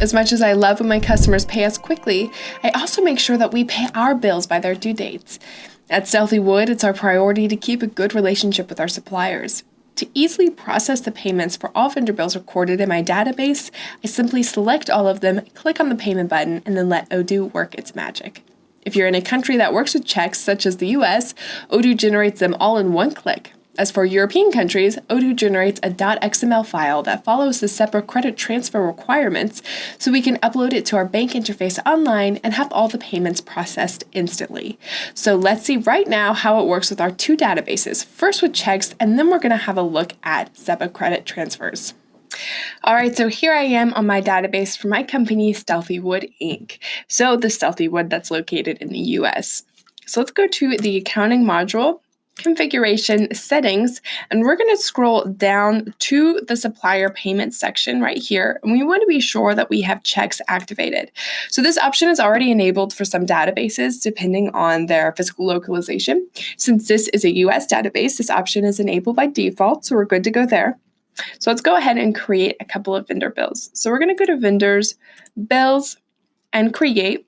As much as I love when my customers pay us quickly, I also make sure that we pay our bills by their due dates. At Stealthy Wood, it's our priority to keep a good relationship with our suppliers. To easily process the payments for all vendor bills recorded in my database, I simply select all of them, click on the payment button, and then let Odoo work its magic. If you're in a country that works with checks, such as the US, Odoo generates them all in one click. As for European countries, Odoo generates a .xml file that follows the SEPA credit transfer requirements, so we can upload it to our bank interface online and have all the payments processed instantly. So let's see right now how it works with our two databases, first with checks, and then we're going to have a look at SEPA credit transfers. All right, so here I am on my database for my company, Stealthy Wood, Inc. So the Stealthy Wood that's located in the US. So let's go to the accounting module, configuration, settings, and we're going to scroll down to the supplier payment section right here, and we want to be sure that we have checks activated. So this option is already enabled for some databases depending on their physical localization. Since this is a US database, this option is enabled by default, so we're good to go there. So let's go ahead and create a couple of vendor bills. So we're going to go to Vendors, Bills, and Create.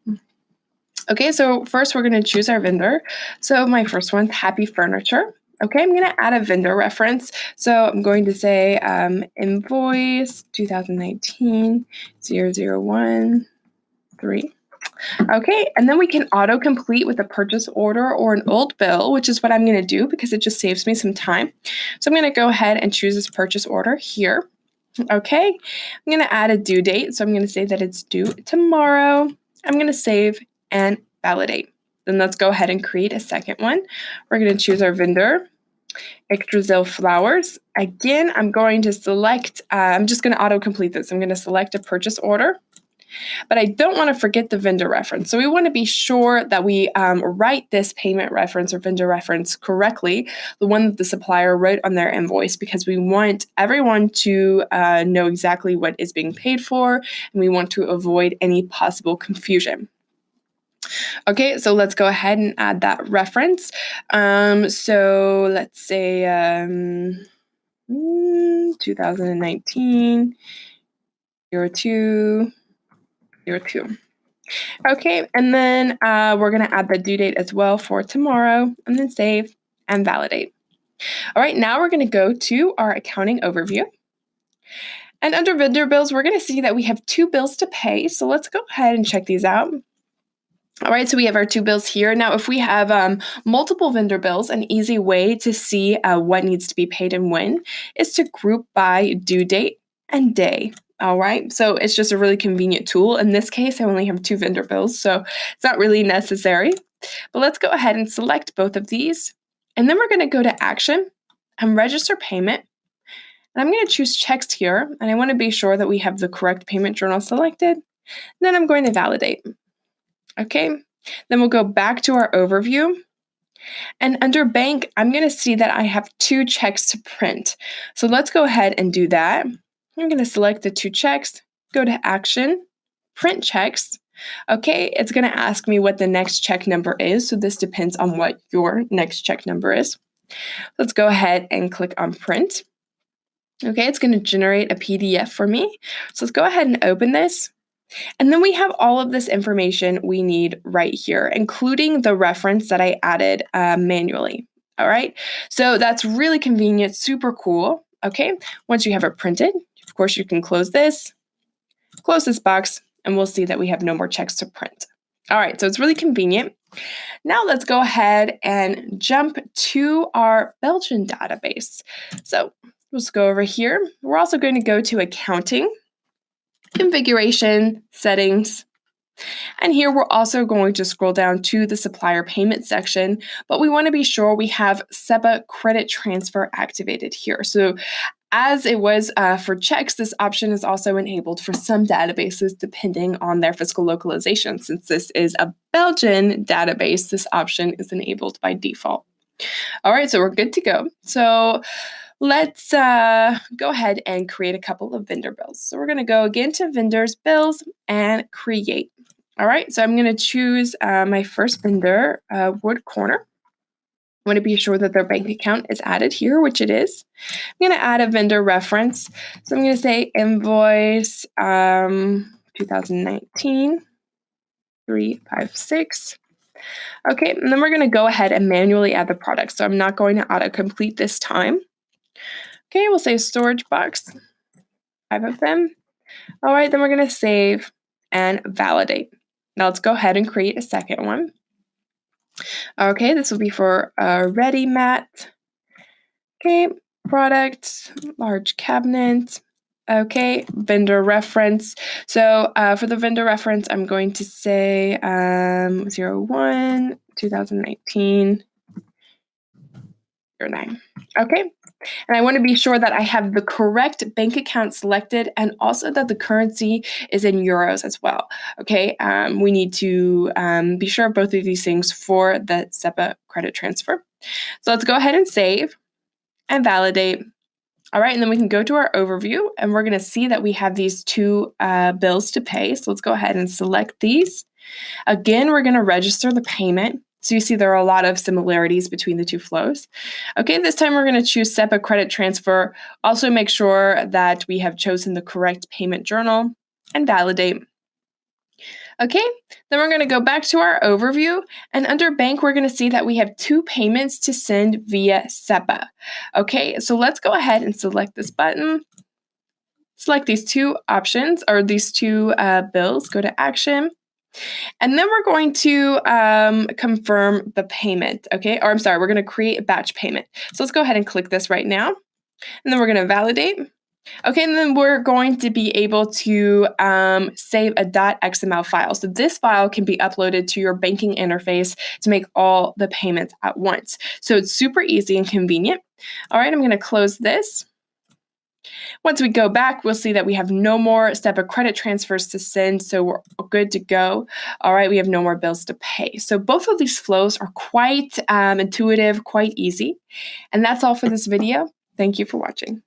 Okay, so first we're going to choose our vendor. So my first one's Happy Furniture. Okay, I'm going to add a vendor reference. So I'm going to say invoice 2019 0013. Okay, and then we can auto-complete with a purchase order or an old bill, which is what I'm going to do because it just saves me some time. So I'm going to go ahead and choose this purchase order here. Okay, I'm going to add a due date. So I'm going to say that it's due tomorrow. I'm going to save and validate. Then let's go ahead and create a second one. We're going to choose our vendor, Yggdrasil Flowers. Again, I'm going to select, I'm just going to auto-complete this. I'm going to select a purchase order, but I don't want to forget the vendor reference. So we want to be sure that we write this payment reference or vendor reference correctly, the one that the supplier wrote on their invoice, because we want everyone to know exactly what is being paid for, and we want to avoid any possible confusion. Okay, so let's go ahead and add that reference. So let's say 2019 02 02. Okay, and then we're going to add the due date as well for tomorrow, and then save and validate. All right, now we're going to go to our accounting overview. And under vendor bills, we're going to see that we have two bills to pay. So let's go ahead and check these out. All right, so we have our two bills here. Now, if we have multiple vendor bills, an easy way to see what needs to be paid and when is to group by due date and day. All right, so it's just a really convenient tool. In this case, I only have two vendor bills, so it's not really necessary. But let's go ahead and select both of these. And then we're going to go to Action and Register Payment. And I'm going to choose Checks here, and I want to be sure that we have the correct payment journal selected. Then I'm going to validate. Okay, then we'll go back to our overview. And under bank, I'm going to see that I have two checks to print. So let's go ahead and do that. I'm going to select the two checks, go to Action, Print Checks. Okay, it's going to ask me what the next check number is. So this depends on what your next check number is. Let's go ahead and click on Print. Okay, it's going to generate a PDF for me. So let's go ahead and open this. And then we have all of this information we need right here, including the reference that I added manually. All right, so that's really convenient, super cool. Okay, once you have it printed, of course, you can close this box, and we'll see that we have no more checks to print. All right, so it's really convenient. Now let's go ahead and jump to our Belgian database. So let's go over here. We're also going to go to Accounting, Configuration, Settings, and here we're also going to scroll down to the supplier payment section, but we want to be sure we have SEPA credit transfer activated here. So as it was for checks, this option is also enabled for some databases depending on their physical localization. Since this is a Belgian database, this option is enabled by default. All right, so we're good to go. So let's go ahead and create a couple of vendor bills. So we're going to go again to Vendors, Bills, and Create. All right, so I'm going to choose my first vendor, Wood Corner. I want to be sure that their bank account is added here, which it is. I'm going to add a vendor reference. So I'm going to say invoice 2019, 356. Okay, and then we're going to go ahead and manually add the products. So I'm not going to autocomplete this time. Okay, we'll say storage box, 5 of them. All right, then we're going to save and validate. Now let's go ahead and create a second one. Okay, this will be for Ready Mat. Okay, product, large cabinet. Okay, vendor reference. So for the vendor reference, I'm going to say 01, 2019, 09. Okay, and I want to be sure that I have the correct bank account selected and also that the currency is in euros as well. Okay, we need to be sure of both of these things for the SEPA credit transfer. So let's go ahead and save and validate. All right, and then we can go to our overview and we're going to see that we have these two bills to pay. So let's go ahead and select these. Again, we're going to register the payment. So you see there are a lot of similarities between the two flows. Okay, this time we're going to choose SEPA credit transfer. Also make sure that we have chosen the correct payment journal and validate. Okay, then we're going to go back to our overview, and under bank, we're going to see that we have 2 payments to send via SEPA. Okay, so let's go ahead and select this button. Select these 2 options, or these 2 bills, go to action. And then we're going to confirm the payment, okay? Or I'm sorry, we're going to create a batch payment. So let's go ahead and click this right now. And then we're going to validate. Okay, and then we're going to be able to save a .xml file. So this file can be uploaded to your banking interface to make all the payments at once. So it's super easy and convenient. All right, I'm going to close this. Once we go back, we'll see that we have no more SEPA credit transfers to send, so we're good to go. All right, we have no more bills to pay. So both of these flows are quite intuitive, quite easy. And that's all for this video. Thank you for watching.